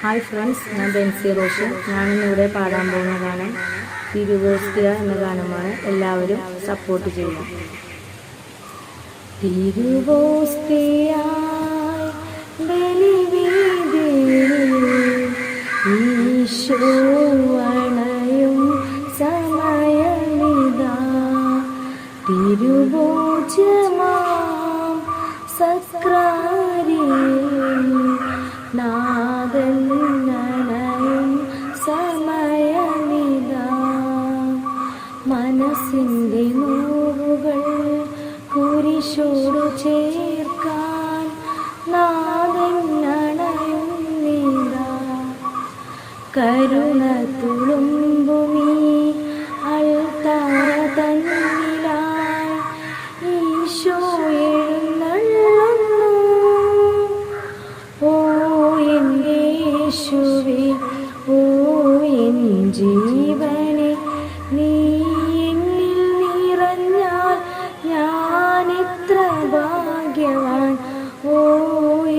Hi friends, ഞാൻ ബെൻസി റോഷൻ. ഞാനിന്നിവിടെ പാടാൻ പോകുന്ന ഗാനം തിരുവോസ്തിയ എന്ന ഗാനമാണ്. എല്ലാവരും സപ്പോർട്ട് ചെയ്യണം. തിരുവോസ്തിയായി ബലിവേദിയിൽ ഈശോ അണയും സമയമിതാ. തിരുവോജ്യമാം സക്രാരിയിൽ നാദൻ അണയും സമയമിതാ. മനസ്സിൻ്റെ നോവുകൾ കുരിശോടു ചേർക്കാൻ നാദൻ അണയുന്നിതാ. കരുണ തുളുമ്പുമീ അൾത്താര തന്നിലായി ഈശോ എഴുന്നള്ളുന്നു. ഓ എൻ്റെ യേശുവേ, ഓ എൻ ജീവനെ, നീ എന്നിൽ നിറഞ്ഞാൽ ഞാനെത്ര ഭാഗ്യവാൻ. ഓ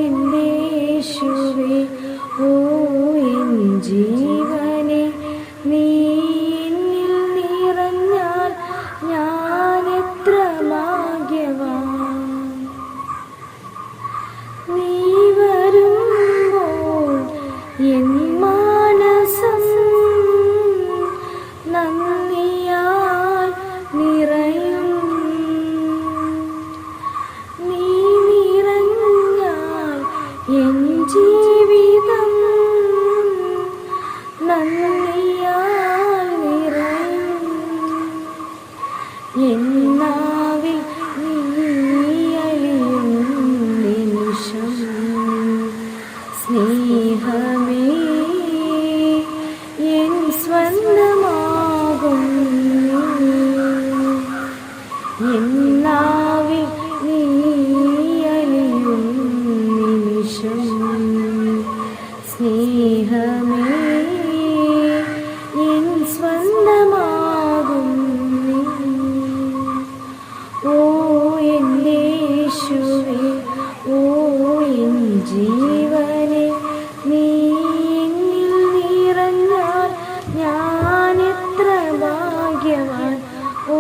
എൻ്റെ യേശുവേ, ഓ എൻ ജീവനെ, നീ എന്നിൽ നിറഞ്ഞാൽ ഞാനെത്ര ഭാഗ്യവാൻ. നീ വരുമ്പോൾ എൻ മാനസം നന്ദിയാൽ നിറയും. നീ നിറഞ്ഞാൽ എൻ ജീവിതം നന്ദിയാൽ നിറയും. എന്നാവിൽ നീ അലിയും നിമിഷം സ്നേഹമേ എൻ സ്വന്തമാകും. എന്നാവിൽ നീ അലിയും നിമിഷം സ്നേഹമേ എൻ സ്വന്തമാകും. ഓ എൻ്റെ യേശുവേ, ഓ എൻ ജീവനെ, നീ എന്നിൽ നിറഞ്ഞാൽ ഞാനെത്ര ഭാഗ്യവാൻ. ഓ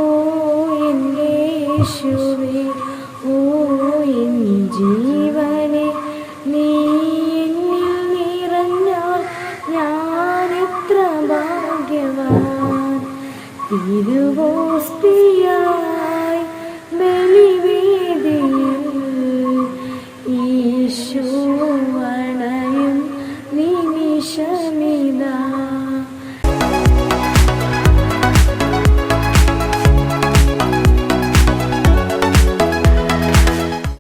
എൻ്റെ യേശുവേ, ഓ എൻ ജീവനെ.